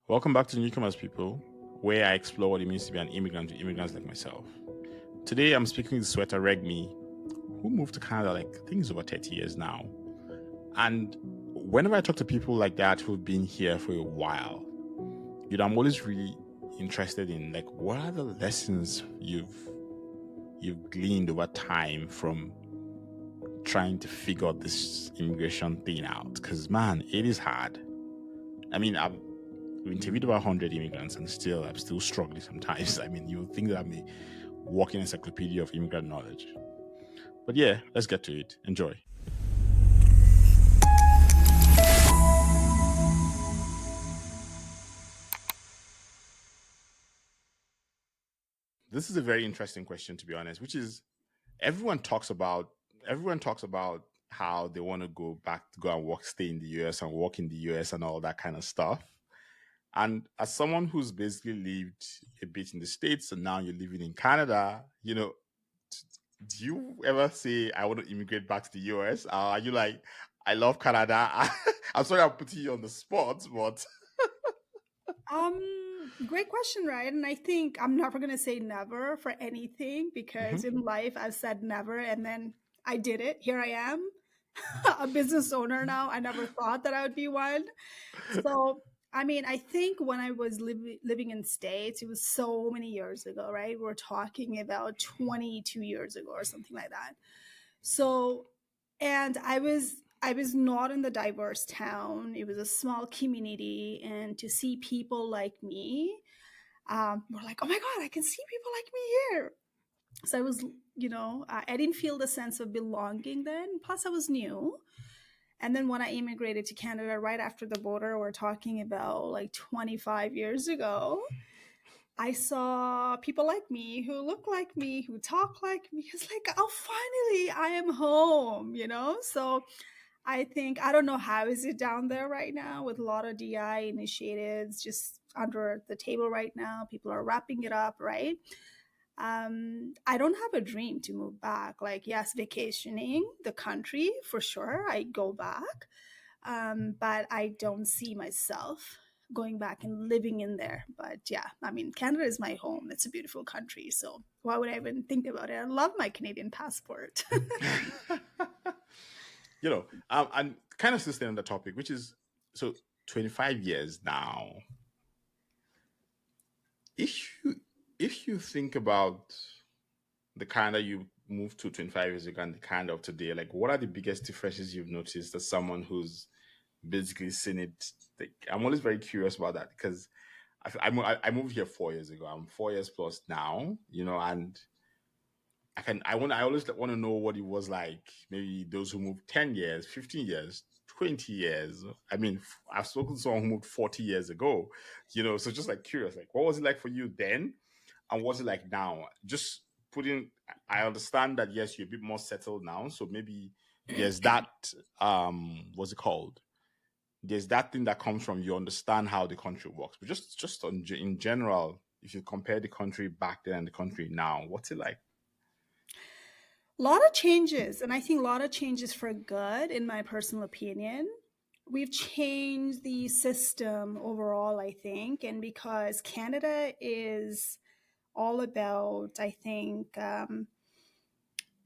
Welcome back to Newcomers, people, where I explore what it means to be an immigrant to immigrants like myself. Today, I'm speaking with Sweta Regmi, who moved to Canada like I think it's over 30 years now. And whenever I talk to people like that who've been here for a while, I'm always really interested in like what are the lessons you've gleaned over time from trying to figure out this immigration thing out. Because man, it is hard. I mean, I've interviewed about 100 immigrants and I'm still struggling sometimes. I mean, you would think that I'm a walking encyclopedia of immigrant knowledge. But yeah, let's get to it. Enjoy. This is a very interesting question, to be honest, which is everyone talks about everyone talks about how they want to go and work, stay in the US and work in the US and all that kind of stuff. And as someone who's basically lived a bit in the States and now you're living in Canada, do you ever say, I want to immigrate back to the US? Are you like, I love Canada? I'm sorry I'm putting you on the spot, but. Great question, right? And I think I'm never gonna say never for anything because Mhm. in life I've said never and then I did it. Here I am, a business owner now. I never thought that I would be one. So, I mean, I think when I was living in States, it was so many years ago, right? We're talking about 22 years ago or something like that. So, and I was not in the diverse town. It was a small community, and to see people like me, were like, oh my god, I can see people like me here. So I was, I didn't feel the sense of belonging then. Plus, I was new. And then when I immigrated to Canada right after the border, we're talking about like 25 years ago, I saw people like me who look like me, who talk like me. It's like, oh, finally, I am home. So I think, I don't know how is it down there right now with a lot of DI initiatives just under the table right now. People are wrapping it up, right? I don't have a dream to move back. Like, yes, vacationing the country for sure. I go back, but I don't see myself going back and living in there. But yeah, I mean, Canada is my home. It's a beautiful country. So why would I even think about it? I love my Canadian passport. I'm kind of still staying on the topic, which is so 25 years now. If you think about the kind of you moved to 25 years ago and the kind of today, like what are the biggest differences you've noticed as someone who's basically seen it? Like, I'm always very curious about that because I moved here 4 years ago. I'm 4 years plus now, and I always want to know what it was like. Maybe those who moved 10 years, 15 years, 20 years. I mean, I've spoken to someone who moved 40 years ago, so just like curious, like what was it like for you then? And what's it like now? Just putting, I understand that yes, you're a bit more settled now. So maybe there's that, what's it called? There's that thing that comes from you understand how the country works. But in general, if you compare the country back then and the country now, what's it like? A lot of changes, and I think a lot of changes for good, in my personal opinion. We've changed the system overall, I think, and because Canada is all about, I think,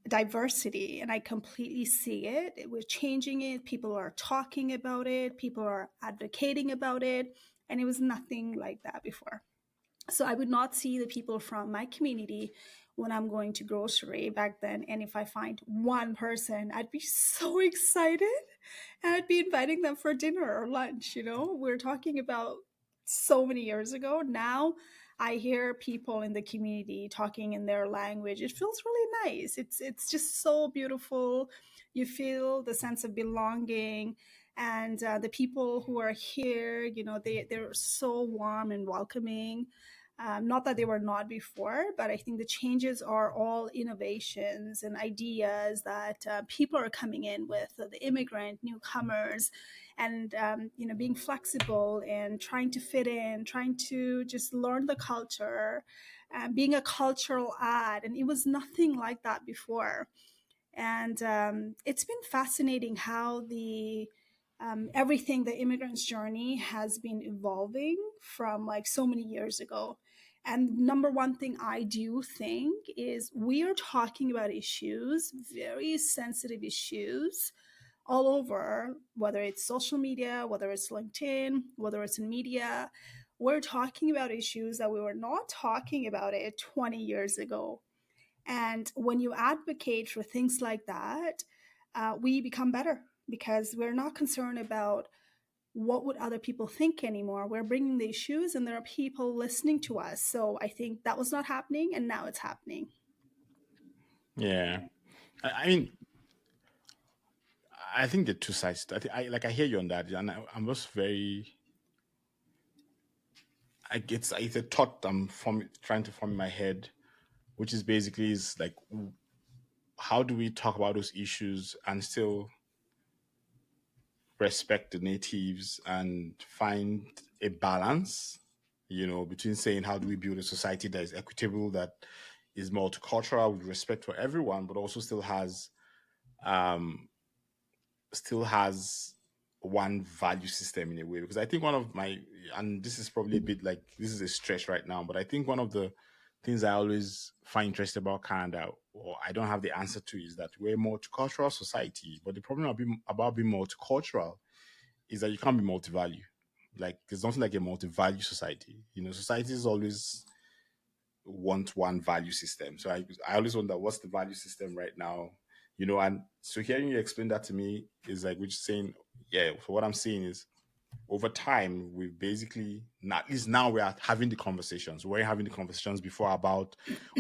diversity, and I completely see it. We're changing it. People are talking about it. People are advocating about it, and it was nothing like that before. So I would not see the people from my community when I'm going to grocery back then. And if I find one person, I'd be so excited and I'd be inviting them for dinner or lunch. We're talking about so many years ago. Now I hear people in the community talking in their language. It feels really nice. It's just so beautiful. You feel the sense of belonging, and the people who are here, they're so warm and welcoming. Not that they were not before, but I think the changes are all innovations and ideas that people are coming in with, the immigrant, newcomers, and being flexible and trying to fit in, trying to just learn the culture, being a cultural add. And it was nothing like that before. And it's been fascinating how the everything, the immigrant's journey has been evolving from like so many years ago. And number one thing I do think is we are talking about issues, very sensitive issues, all over, whether it's social media, whether it's LinkedIn, whether it's in media. We're talking about issues that we were not talking about it 20 years ago. And when you advocate for things like that, we become better because we're not concerned about what would other people think anymore. We're bringing the issues and there are people listening to us. So I think that was not happening and now it's happening. Yeah. I mean, I think the two sides. I hear you on that, and I'm just very. It's a thought trying to form in my head, which is basically is like, how do we talk about those issues and still respect the natives and find a balance, between saying how do we build a society that is equitable, that is multicultural with respect for everyone, but also um still has one value system in a way. Because I think one of my, and this is probably a bit like, this is a stretch right now, but I think one of the things I always find interesting about Canada, or I don't have the answer to, is that we're a multicultural society. But the problem about being multicultural is that you can't be multi-value. Like, there's nothing like a multi-value society. Societies always want one value system. So I always wonder, what's the value system right now? And so hearing you explain that to me is like, which is saying, yeah, for what I'm seeing is, over time, we've basically, not, at least now we are having the conversations. We were having the conversations before about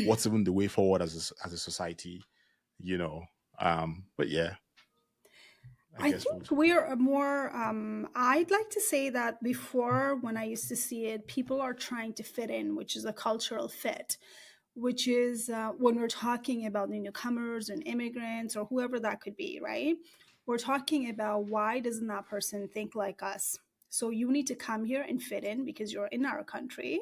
what's even the way forward as a society, you know. But yeah, I I guess think we'll. we're a more, I'd like to say that before, when I used to see it, people are trying to fit in, which is a cultural fit, which is when we're talking about the newcomers and immigrants or whoever that could be, right? We're talking about why doesn't that person think like us? So you need to come here and fit in because you're in our country.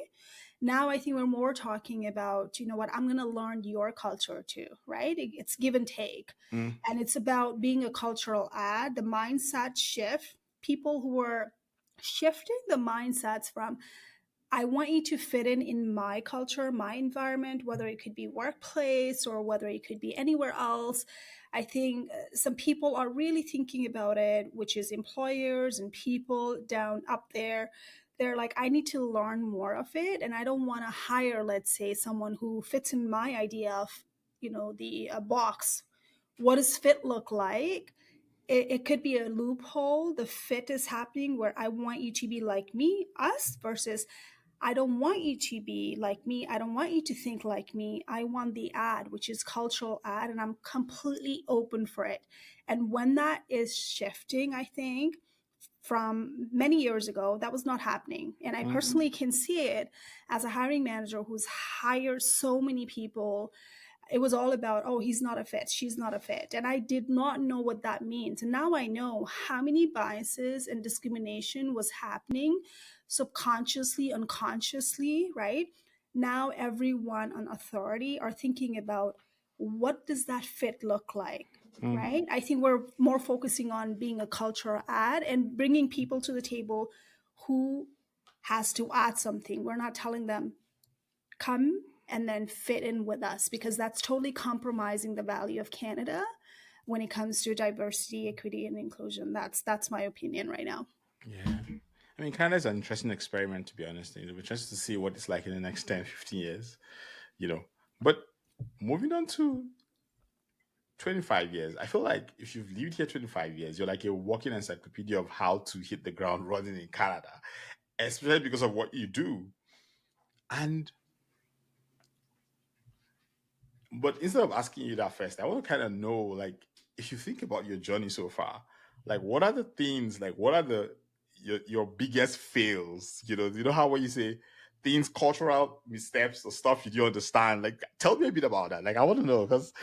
Now I think we're more talking about, you know what, I'm going to learn your culture too, right? It's give and take. Mm, And it's about being a cultural ad, the mindset shift, people who are shifting the mindsets from I want you to fit in my culture, my environment, whether it could be workplace or whether it could be anywhere else. I think some people are really thinking about it, which is employers and people down up there. They're like, I need to learn more of it, and I don't want to hire, let's say, someone who fits in my idea of, the box. What does fit look like? It could be a loophole. The fit is happening where I want you to be like me, us, versus I don't want you to be like me. I don't want you to think like me. I want the ad, which is cultural ad, and I'm completely open for it. And when that is shifting, I think from many years ago, that was not happening. And I mm, personally can see it as a hiring manager who's hired so many people. It was all about, oh, he's not a fit, she's not a fit, and I did not know what that means. And now I know how many biases and discrimination was happening subconsciously, unconsciously, right? Now everyone on authority are thinking about what does that fit look like, mm. right? I think we're more focusing on being a cultural ad and bringing people to the table who has to add something. We're not telling them come and then fit in with us because that's totally compromising the value of Canada when it comes to diversity, equity, and inclusion. That's my opinion right now. Yeah. I mean, Canada's an interesting experiment, to be honest. It'll be interesting to see what it's like in the next 10, 15 years, you know. But moving on to 25 years, I feel like if you've lived here 25 years, you're like a walking encyclopedia of how to hit the ground running in Canada, especially because of what you do. And But instead of asking you that first, I want to kind of know, like, if you think about your journey so far, like, what are the things, like, what are your biggest fails? You know how when you say things, cultural missteps or stuff you don't understand. Like, tell me a bit about that. Like, I want to know because,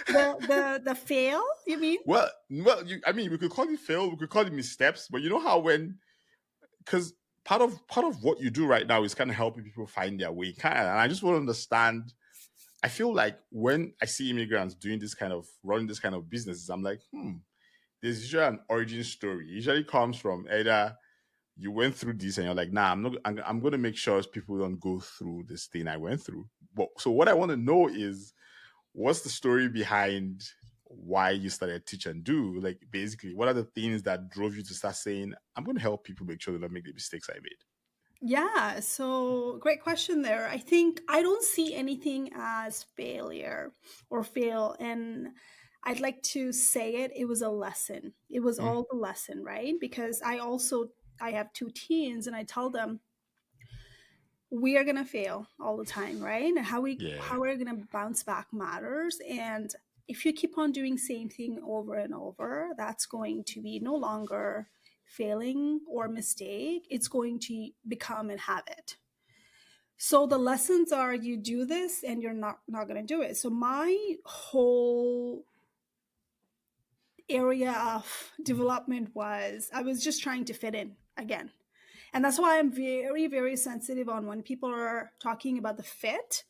The fail, you mean? I mean, we could call it fail, we could call it missteps, but you know how when because part of what you do right now is kind of helping people find their way, kind of, and I just want to understand. I feel like when I see immigrants doing this kind of running this kind of businesses, I'm like, there's usually an origin story. It usually comes from either you went through this and you're like, nah, I'm not. I'm going to make sure people don't go through this thing I went through. But so what I want to know is what's the story behind why you started teach and do? Like basically, what are the things that drove you to start saying, I'm going to help people make sure they don't make the mistakes I made? Yeah, so great question there. I think I don't see anything as failure or fail. And I'd like to say it was a lesson. It was Mm, all the lesson, right? Because I have two teens and I tell them we are gonna fail all the time, right? And yeah, how we're gonna bounce back matters. And if you keep on doing same thing over and over, that's going to be no longer failing or mistake. It's going to become a habit. So the lessons are you do this and you're not gonna do it. So my whole area of development was I was just trying to fit in again. And that's why I'm very, very sensitive on when people are talking about the fit.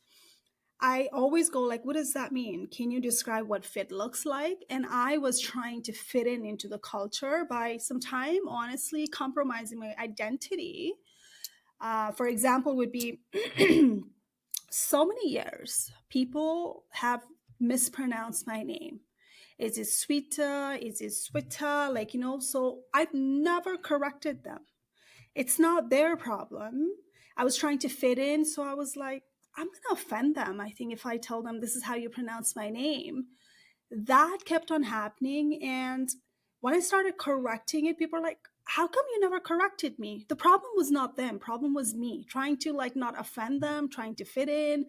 I always go like, what does that mean? Can you describe what fit looks like? And I was trying to fit in into the culture by some time, honestly, compromising my identity. For example, would be so many years, people have mispronounced my name. Is it Sweta? Is it Sweta? Like, so I've never corrected them. It's not their problem. I was trying to fit in, so I was like, I'm going to offend them, I think, if I tell them this is how you pronounce my name. That kept on happening. And when I started correcting it, people are like, how come you never corrected me? The problem was not them. Problem was me trying to like not offend them, trying to fit in.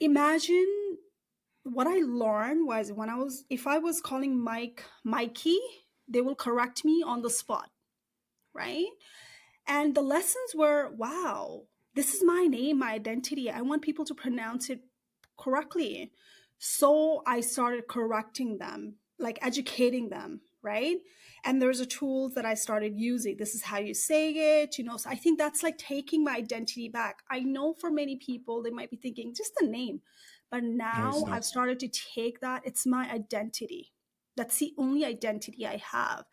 Imagine what I learned was if I was calling Mikey, they will correct me on the spot, right? And the lessons were, wow, this is my name, my identity. I want people to pronounce it correctly. So I started correcting them, like educating them, right? And there's a tool that I started using. This is how you say it, So I think that's like taking my identity back. I know for many people, they might be thinking just the name. But no, it's now I've not. started to take that. It's my identity. That's the only identity I have.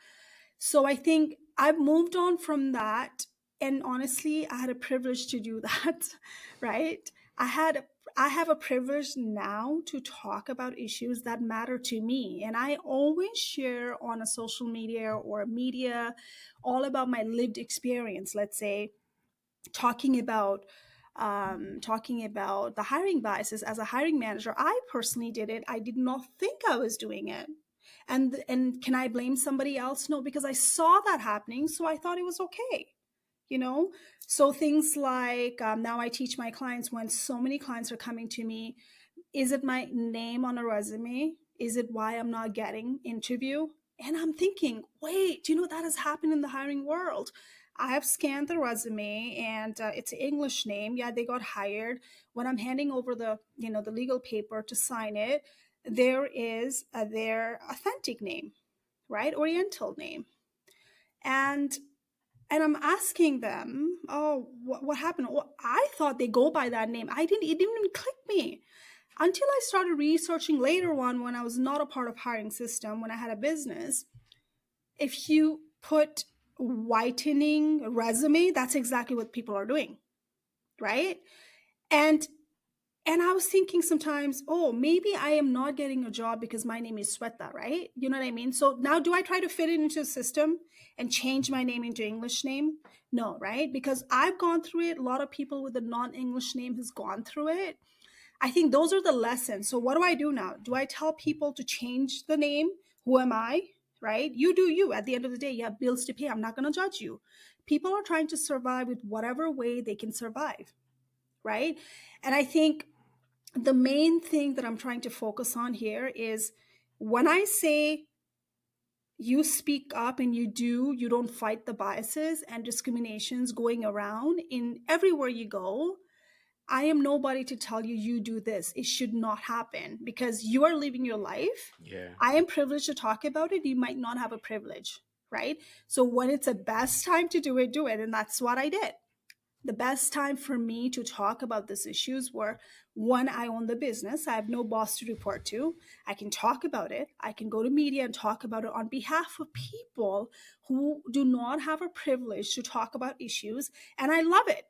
So I think I've moved on from that. And honestly, I had a privilege to do that, right? I have a privilege now to talk about issues that matter to me. And I always share on a social media or media all about my lived experience, let's say, talking about talking about the hiring biases. As a hiring manager, I personally did it. I did not think I was doing it. And can I blame somebody else? No, because I saw that happening, so I thought it was okay. you know so things like, now I teach my clients, when so many clients are coming to me, is it my name on a resume? Is it why I'm not getting interview? And I'm thinking, wait, that has happened in the hiring world. I have scanned the resume and it's an English name. Yeah, they got hired. When I'm handing over the legal paper to sign it, there is their authentic name, right? Oriental name. And I'm asking them, oh, what happened? Well, I thought they go by that name. It didn't even click me until I started researching later on when I was not a part of hiring system, when I had a business. If you put whitening resume, that's exactly what people are doing, right? And and I was thinking sometimes, oh, maybe I am not getting a job because my name is Sweta, right? You know what I mean? So now do I try to fit it into a system and change my name into English name? No, right? Because I've gone through it. A lot of people with a non-English name has gone through it. I think those are the lessons. So what do I do now? Do I tell people to change the name? Who am I? Right? You do you. At the end of the day, you have bills to pay. I'm not going to judge you. People are trying to survive with whatever way they can survive, right? And I think the main thing that I'm trying to focus on here is when I say you speak up and you don't fight the biases and discriminations going around in everywhere you go. I am nobody to tell you you do this. It should not happen because you are living your life. Yeah. I am privileged to talk about it. You might not have a privilege, right? So when it's the best time to do it, do it. And that's what I did. The best time for me to talk about these issues were when I own the business. I have no boss to report to. I can talk about it. I can go to media and talk about it on behalf of people who do not have a privilege to talk about issues. And I love it.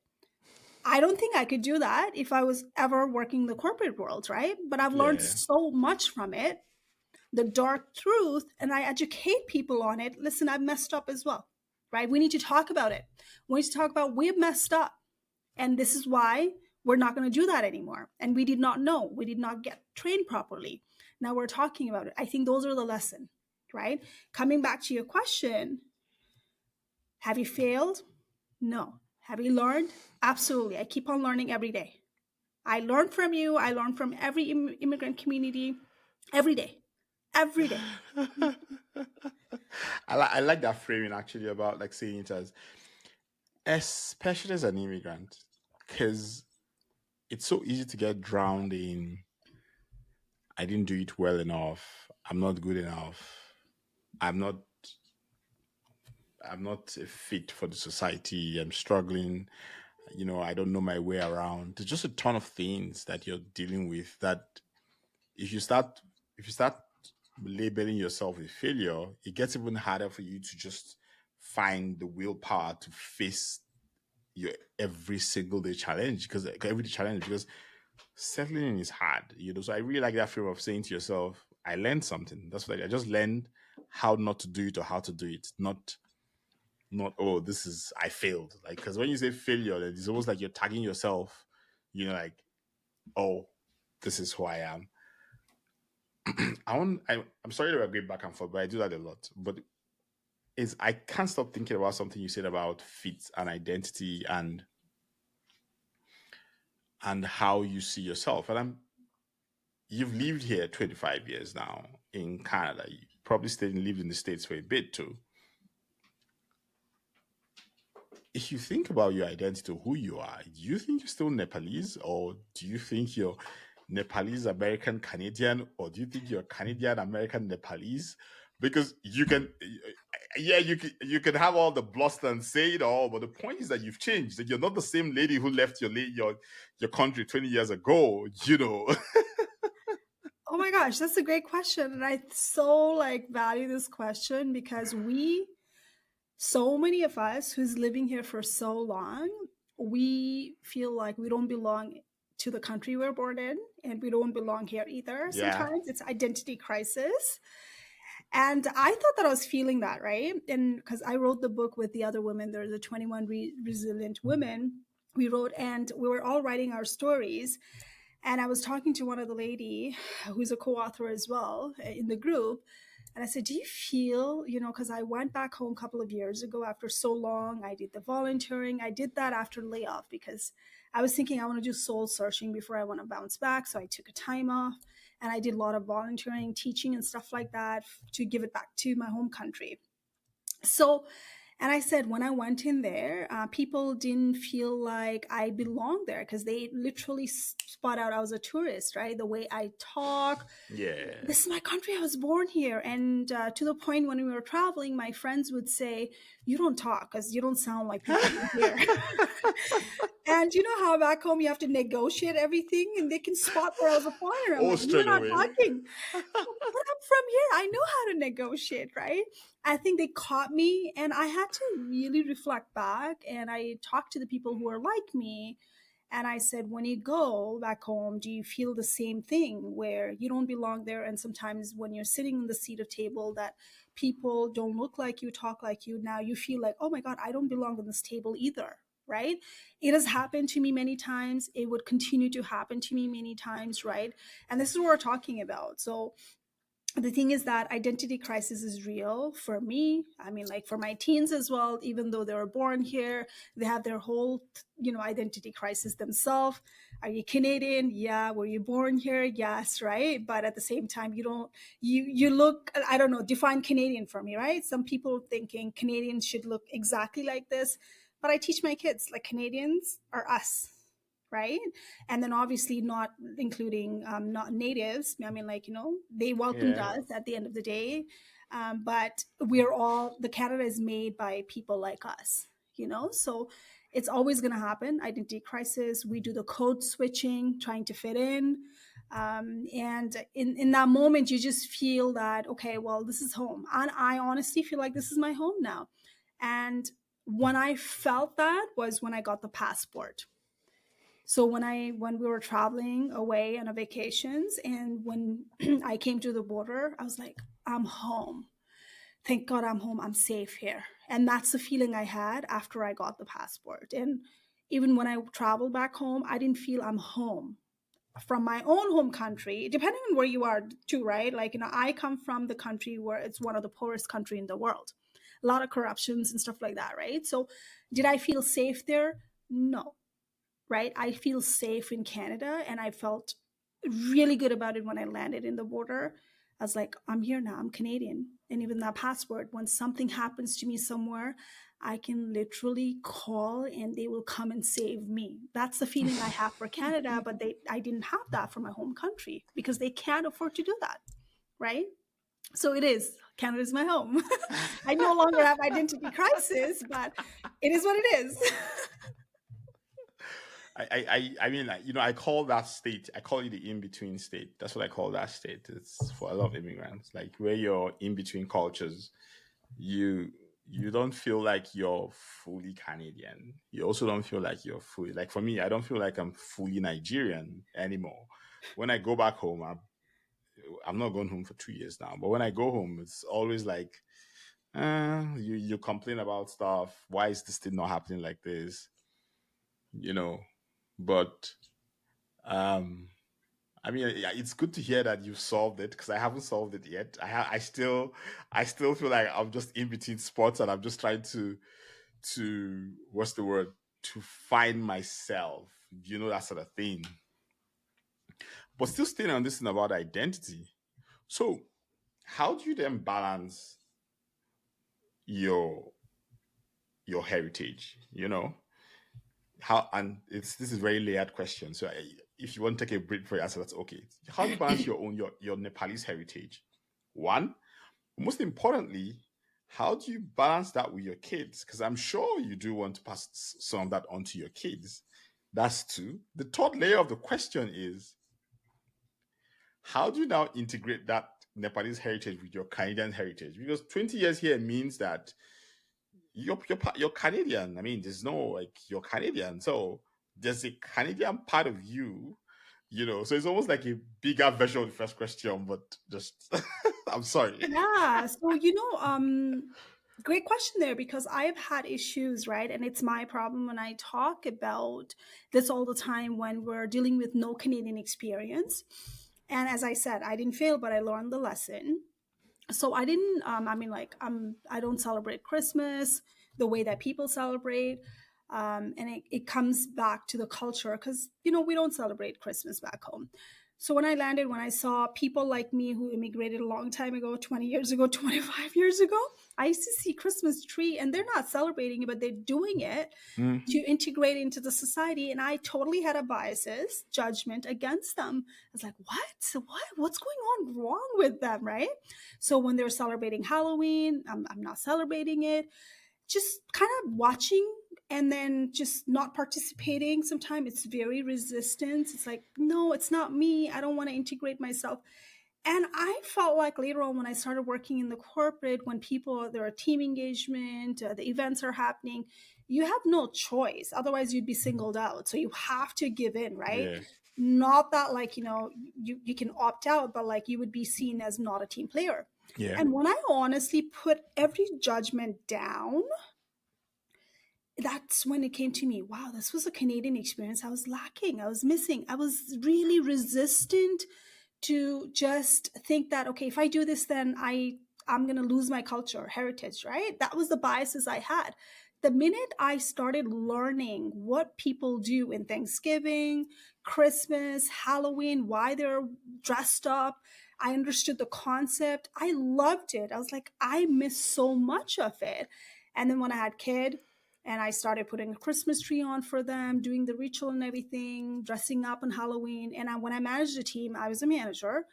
I don't think I could do that if I was ever working the corporate world, right? But I've learned Yeah. so much from it, the dark truth, and I educate people on it. Listen, I've messed up as well, right? We need to talk about it. We need to talk about we've messed up. And this is why we're not going to do that anymore. And we did not know. We did not get trained properly. Now we're talking about it. I think those are the lesson, right? Coming back to your question, have you failed? No. Have you learned? Absolutely. I keep on learning every day. I learn from you. I learn from every immigrant community every day. Every day. I like that framing actually about like saying it as, especially as an immigrant, because it's so easy to get drowned in, I didn't do it well enough, I'm not good enough, I'm not I'm not fit for the society, I'm struggling, I don't know my way around. There's just a ton of things that you're dealing with that if you start if you start labeling yourself a failure, it gets even harder for you to just find the willpower to face your every single day challenge, because every day challenge, because settling in is hard. So I really like that frame of saying to yourself, I learned something. That's what I just learned, how not to do it or how to do it, not, oh, this is, I failed. Like, because when you say failure, it's almost like you're tagging yourself, like, oh, this is who I am. I'm sorry that we're going back and forth, but I do that a lot. But is I can't stop thinking about something you said about fit and identity and how you see yourself. And you've lived here 25 years now in Canada. You probably stayed and lived in the States for a bit too. If you think about your identity, who you are, do you think you're still Nepalese, or do you think you're Nepalese American Canadian, or do you think you're Canadian American Nepalese? Because you can, yeah, you can have all the bluster and say it all, but the point is that you've changed. That you're not the same lady who left your country 20 years ago. Oh my gosh, that's a great question. And I so value this question because so many of us who's living here for so long, we feel like we don't belong to the country we're born in, and we don't belong here either. Yeah, Sometimes it's identity crisis. And I thought that I was feeling that, right? And because I wrote the book with the other women, there's the 21 resilient women we wrote, and we were all writing our stories. And I was talking to one of the lady who's a co-author as well in the group. And I said, do you feel, because I went back home a couple of years ago after so long, I did the volunteering. I did that after layoff because I was thinking I want to do soul searching before I want to bounce back. So I took a time off and I did a lot of volunteering, teaching and stuff like that to give it back to my home country. So, and I said, when I went in there, people didn't feel like I belonged there because they literally spot out I was a tourist, right? The way I talk, yeah. this is my country. I was born here. And to the point when we were traveling, my friends would say, you don't talk because you don't sound like people from here. And you know how back home you have to negotiate everything and they can spot where I was a foreigner. I'm Oh, like, you're straight not away. talking. But I'm from here. I know how to negotiate, right? I think they caught me and I had to really reflect back and I talked to the people who are like me. And I said, when you go back home, do you feel the same thing where you don't belong there? And sometimes when you're sitting in the seat of table that people don't look like you, talk like you, now you feel like, oh my God, I don't belong on this table either. Right? It has happened to me many times. It would continue to happen to me many times. Right? And this is what we're talking about. So the thing is that identity crisis is real for me. I mean, like for my teens as well, even though they were born here, they have their whole identity crisis themselves. Are you Canadian? Yeah. Were you born here? Yes. Right. But at the same time, you look, I don't know, define Canadian for me, right? Some people thinking Canadians should look exactly like this, but I teach my kids like Canadians are us, right? And then obviously not including not natives. I mean, like, they welcomed Yeah. us at the end of the day. But we're all, the Canada is made by people like us, so It's always going to happen. Identity crisis. We do the code switching, trying to fit in. And in that moment, you just feel that, okay, well, this is home. And I honestly feel like this is my home now. And when I felt that was when I got the passport. So when we were traveling away on a vacations, and when I came to the border, I was like, I'm home. Thank God I'm home. I'm safe here. And that's the feeling I had after I got the passport. And even when I traveled back home, I didn't feel I'm home from my own home country, depending on where you are too, right? Like, I come from the country where it's one of the poorest country in the world. A lot of corruptions and stuff like that, right? So did I feel safe there? No, right? I feel safe in Canada, and I felt really good about it when I landed in the border. I was like, I'm here now, I'm Canadian. And even that passport, when something happens to me somewhere, I can literally call and they will come and save me. That's the feeling I have for Canada, but I didn't have that for my home country because they can't afford to do that, right? So it is. Canada is my home. I no longer have identity crisis, but it is what it is. I mean, like, I call that state, I call it the in between state. That's what I call that state. It's for a lot of immigrants, like where you're in between cultures. You you don't feel like you're fully Canadian. You also don't feel like you're fully, like, for me, I don't feel like I'm fully Nigerian anymore. When I go back home, I'm not going home for 2 years now. But when I go home, it's always like, you complain about stuff. Why is this thing not happening like this? You know, but um, I mean, yeah, it's good to hear that you've solved it because I haven't solved it yet. I still feel like I'm just in between spots and I'm just trying to what's the word, to find myself. That sort of thing. But still staying on this thing about identity. So, how do you then balance your your heritage? How, and it's this is a very layered question. So, if you want to take a break for your answer, that's okay. How do you balance your Nepalese heritage? One, most importantly, how do you balance that with your kids? Because I'm sure you do want to pass some of that on to your kids. That's two. The third layer of the question is, how do you now integrate that Nepalese heritage with your Canadian heritage? Because 20 years here means that you're Canadian. I mean, there's no, like, you're Canadian, so there's a Canadian part of you. So it's almost like a bigger version of the first question, but just I'm sorry. Yeah. So, great question there, because I've had issues, right? And it's my problem when I talk about this all the time when we're dealing with no Canadian experience. And as I said, I didn't fail, but I learned the lesson. So I didn't, I mean, like, I don't celebrate Christmas the way that people celebrate. And it comes back to the culture because, we don't celebrate Christmas back home. So when I landed, when I saw people like me who immigrated a long time ago, 20 years ago, 25 years ago, I used to see Christmas tree and they're not celebrating it, but they're doing it to Mhm. integrate into the society. And I totally had a biases, judgment against them. I was like, what's going on wrong with them, right? So when they're celebrating Halloween, I'm not celebrating it. Just kind of watching and then just not participating. Sometimes it's very resistant. It's like, no, it's not me. I don't want to integrate myself. And I felt like later on when I started working in the corporate, when there are team engagement, the events are happening, you have no choice. Otherwise, you'd be singled out. So you have to give in, right? Yeah, Not that, like, you can opt out, but like you would be seen as not a team player. yeah, And when I honestly put every judgment down, that's when it came to me, wow, this was a Canadian experience I was lacking, I was missing. I was really resistant to just think that, okay, if I do this, then I'm going to lose my culture heritage, right? That was the biases I had. The minute I started learning what people do in Thanksgiving, Christmas, Halloween, why they're dressed up, I understood the concept. I loved it. I was like, I miss so much of it. And then when I had kid, and I started putting a Christmas tree on for them, doing the ritual and everything, dressing up on Halloween. And when I managed a team, I was a manager.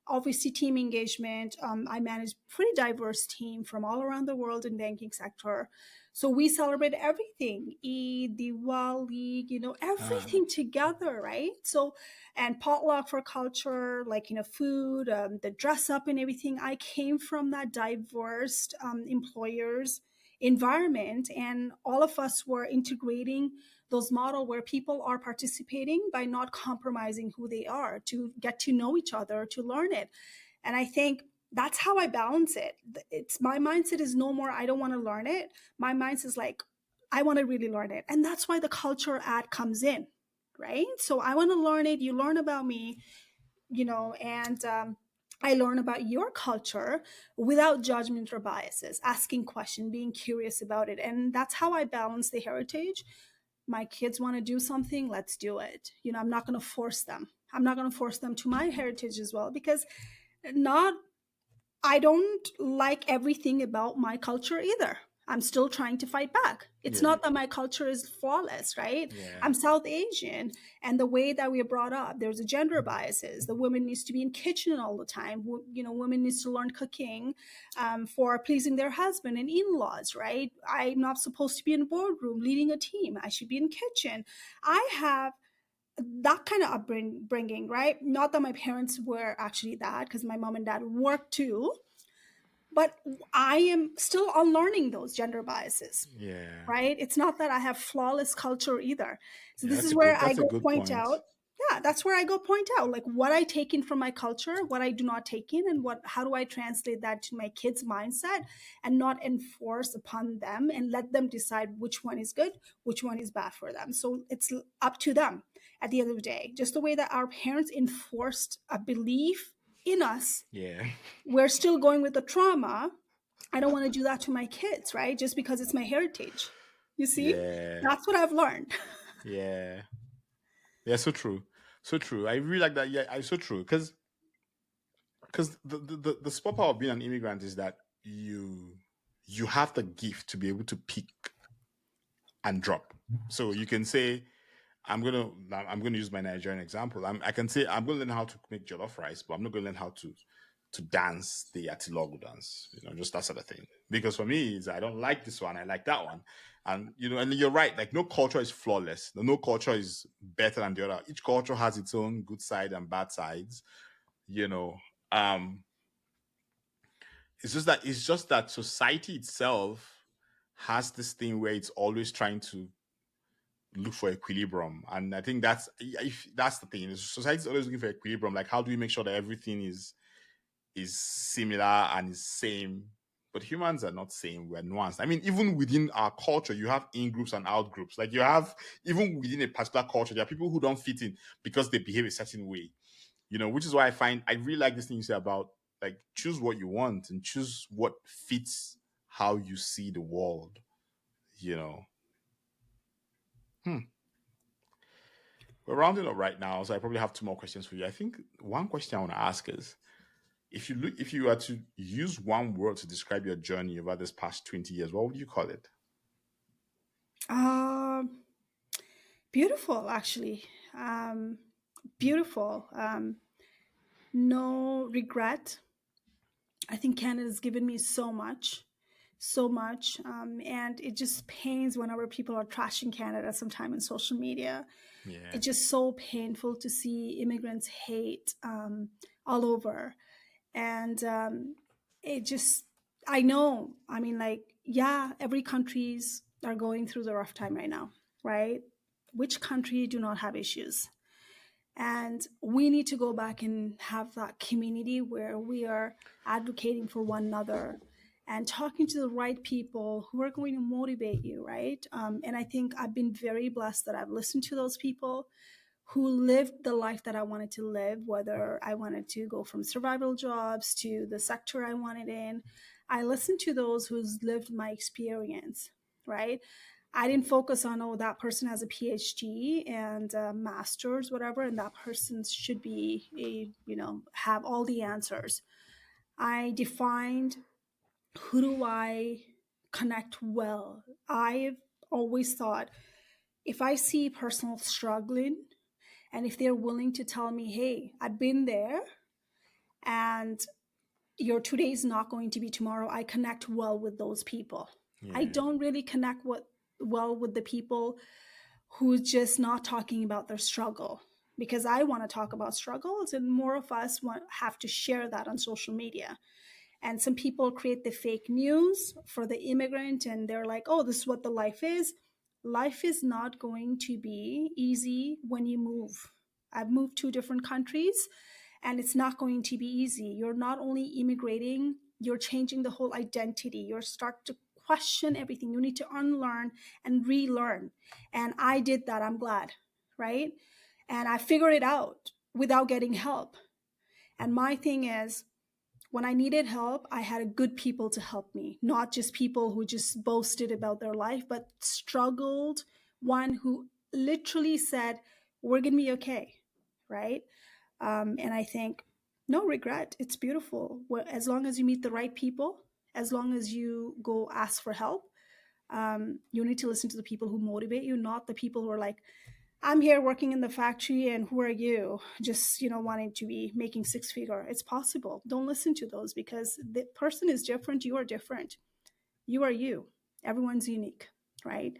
Obviously, team engagement. I managed pretty diverse team from all around the world in banking sector. So we celebrate everything, Eid, Diwali, Uh, everything together, right? So, and potluck for culture, like, food, the dress up and everything. I came from that diverse employers environment, and all of us were integrating those model where people are participating by not compromising who they are, to get to know each other, to learn it. And I think that's how I balance it. It's my mindset is no more, I don't want to learn it. My mindset is like, I want to really learn it. And that's why the culture ad comes in, right? So I want to learn it. You learn about me, and I learn about your culture without judgment or biases, asking questions, being curious about it. And that's how I balance the heritage. My kids want to do something, let's do it. I'm not going to force them. I'm not going to force them to my heritage as well, because not I don't like everything about my culture either. I'm still trying to fight back. It's yeah, not that my culture is flawless, right? yeah, I'm South Asian, and the way that we are brought up, there's a gender biases. The woman needs to be in kitchen all the time. Women needs to learn cooking for pleasing their husband and in-laws, right? I'm not supposed to be in a boardroom leading a team. I should be in kitchen. I have that kind of upbringing, right? Not that my parents were actually that, because my mom and dad worked too, but I am still unlearning those gender biases, yeah. right? It's not that I have flawless culture either. So Yeah, this that's is a where good. I That's a go good point point. out. Yeah, that's where I go point out like what I take in from my culture, what I do not take in, and how do I translate that to my kids' mindset and not enforce upon them and let them decide which one is good, which one is bad for them. So it's up to them at the end of the day. Just the way that our parents enforced a belief in us, Yeah, we're still going with the trauma. I don't want to do that to my kids, right? Just because it's my heritage. You see? yeah, That's what I've learned. yeah, yeah. So true, so true. I really like that. Yeah, I so true because the spot power of being an immigrant is that you have the gift to be able to pick and drop. So you can say, I'm gonna use my Nigerian example. I can say I'm gonna learn how to make jollof rice, but I'm not gonna learn how to dance the Atilogu dance. Just that sort of thing. Because for me, is I don't like this one, I like that one. And you're right, like no culture is flawless. No culture is better than the other. Each culture has its own good side and bad sides, you know. Um, it's just that society itself has this thing where it's always trying to look for equilibrium, and I think if that's the thing. Society is always looking for equilibrium. Like, how do we make sure that everything is similar and is same? But humans are not same. We're nuanced. I mean, even within our culture, you have in groups and out groups. Like, you have, even within a particular culture, there are people who don't fit in because they behave a certain way. Which is why I really like this thing you say about, like, choose what you want and choose what fits how you see the world. You know. Hmm. We're rounding up right now, so I probably have two more questions for you. I think one question I want to ask is, if you were to use one word to describe your journey over this past 20 years, what would you call it? Um, Beautiful, actually. Beautiful. No regret. I think Canada's given me so much, so much. And it just pains whenever people are trashing Canada sometime in social media. Yeah. It's just so painful to see immigrants hate all over. And it just, I know, I mean, like, yeah, every countries are going through the rough time right now, right? Which country do not have issues? And we need to go back and have that community where we are advocating for one another and talking to the right people who are going to motivate you, right? And I think I've been very blessed that I've listened to those people who lived the life that I wanted to live, whether I wanted to go from survival jobs to the sector I wanted in. I listened to those who's lived my experience, right? I didn't focus on, oh, that person has a PhD and a master's, whatever, and that person should be have all the answers. I defined, who do I connect well? I've always thought, if I see a person struggling, and if they're willing to tell me, hey, I've been there and your today is not going to be tomorrow, I connect well with those people. I Yeah. don't really connect well with the people who's just not talking about their struggle, because I want to talk about struggles, and more of us have to share that on social media. And some people create the fake news for the immigrant, and they're like, oh, this is what the life is. Life is not going to be easy when you move. I've moved to different countries, and it's not going to be easy. You're not only immigrating, you're changing the whole identity. You're start to question everything. You need to unlearn and relearn. And I did that. I'm glad, right? And I figured it out without getting help. And my thing is, when I needed help, I had good people to help me, not just people who just boasted about their life, but struggled, one who literally said, we're going to be okay, right? And I think, no regret. It's beautiful. As long as you meet the right people, as long as you go ask for help, you need to listen to the people who motivate you, not the people who are like, I'm here working in the factory, and who are you? Just, wanting to be making six figure. It's possible. Don't listen to those, because the person is different. You are different. You are you. Everyone's unique, right?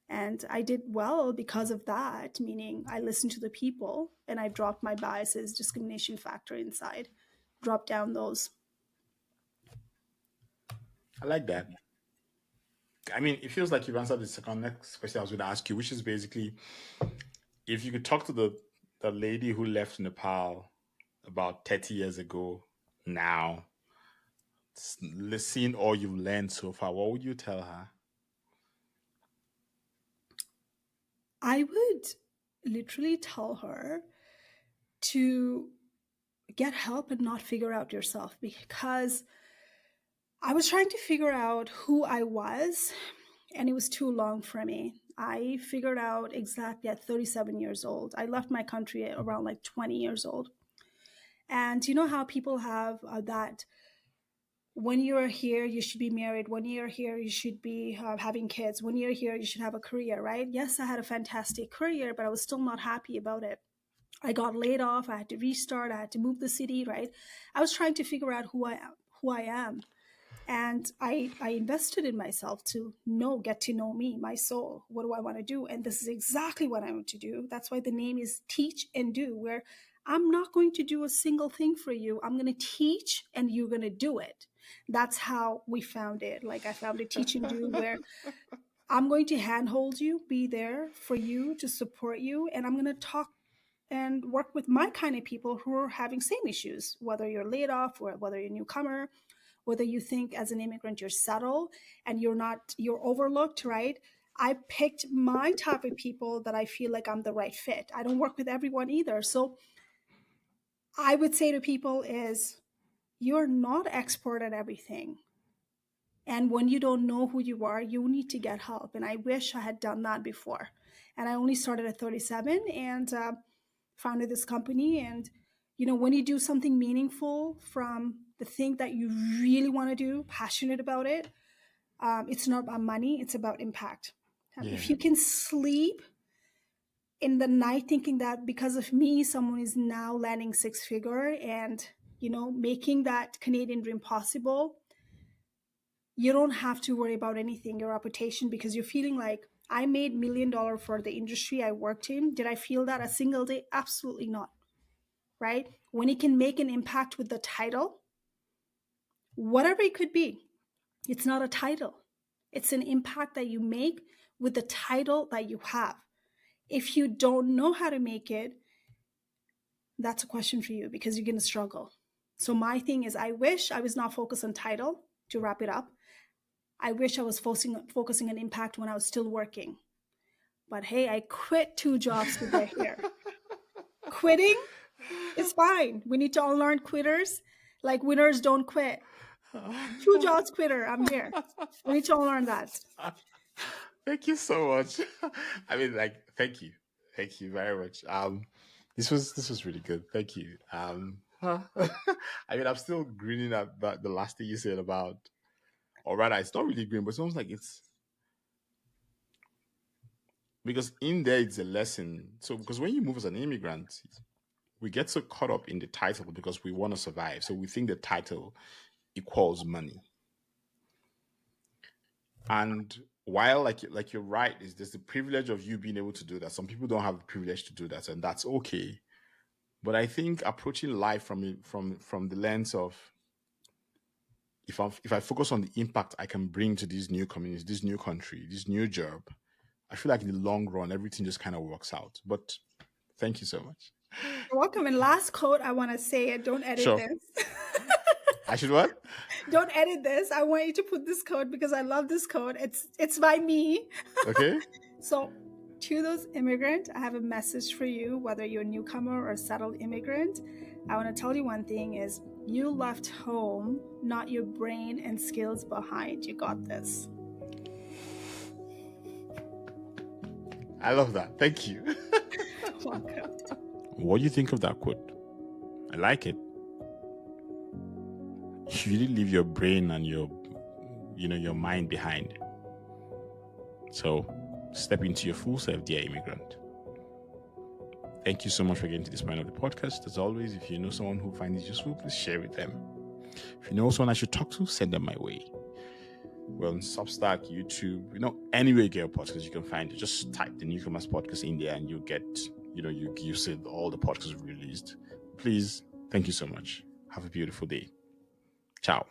And I did well because of that, meaning I listened to the people and I dropped my biases, discrimination factor inside, dropped down those. I like that. I mean, it feels like you've answered the second next question I was going to ask you, which is basically if you could talk to the lady who left Nepal about 30 years ago now, seeing all you've learned so far, what would you tell her? I would literally tell her to get help and not figure out yourself, because I was trying to figure out who I was, and it was too long for me. I figured out exactly at 37 years old. I left my country at around like 20 years old. And you know how people have that when you're here, you should be married. When you're here, you should be having kids. When you're here, you should have a career, right? Yes, I had a fantastic career, but I was still not happy about it. I got laid off. I had to restart. I had to move the city, right? I was trying to figure out who I am, and I invested in myself to get to know me, my soul. What do I want to do? And this is exactly what I want to do. That's why the name is Teach and Do, where I'm not going to do a single thing for you. I'm going to teach and you're going to do it. That's how we found it. Like, I found a Teach and Do where I'm going to handhold you, be there for you, to support you, and I'm going to talk and work with my kind of people who are having same issues, whether you're laid off or whether you're a newcomer, whether you think as an immigrant you're settled and you're overlooked, right? I picked my type of people that I feel like I'm the right fit. I don't work with everyone either. So I would say to people is, you're not expert at everything. And when you don't know who you are, you need to get help. And I wish I had done that before. And I only started at 37 and founded this company. And, when you do something meaningful from the thing that you really want to do, passionate about it, it's not about money, it's about impact. If Yeah. you can sleep in the night thinking that because of me, someone is now landing six figure and, making that Canadian dream possible, you don't have to worry about anything, your reputation, because you're feeling like, I made $1 million for the industry I worked in. Did I feel that a single day? Absolutely not. Right? When you can make an impact with the title, whatever it could be, it's not a title. It's an impact that you make with the title that you have. If you don't know how to make it, that's a question for you, because you're going to struggle. So my thing is, I wish I was not focused on title. To wrap it up, I wish I was focusing on impact when I was still working. But hey, I quit 2 jobs to get here. Quitting is fine. We need to unlearn quitters. Like, winners don't quit. 2 jobs quitter. I'm here. We need to unlearn that. Thank you so much. I mean, like, thank you very much. This was really good. Thank you. I mean, I'm still grinning at the last thing you said about, or rather, it's not really green, but it's almost like it's because in there it's a lesson. So because when you move as an immigrant, we get so caught up in the title because we want to survive. So we think the title equals money. And while like you're right, is there's the privilege of you being able to do that. Some people don't have the privilege to do that, and that's okay. But I think approaching life from the lens of if I focus on the impact I can bring to these new communities, this new country, this new job, I feel like in the long run everything just kind of works out. But thank you so much. You're welcome. And last quote, I want to say it. Don't edit Sure. this. I should what? Don't edit this. I want you to put this code because I love this code. It's by me. Okay. So, to those immigrant, I have a message for you. Whether you're a newcomer or a settled immigrant, I want to tell you one thing: is you left home, not your brain and skills behind. You got this. I love that. Thank you. Welcome. What do you think of that quote? I like it. You didn't leave your brain and your mind behind. So step into your full self, dear immigrant. Thank you so much for getting to this point of the podcast. As always, if you know someone who finds it useful, please share with them. If you know someone I should talk to, send them my way. We're on Substack, YouTube, anywhere you get a podcast, you can find it. Just type the Newcomers podcast in there and you'll get, you see all the podcasts we've released. Please, thank you so much. Have a beautiful day. Ciao.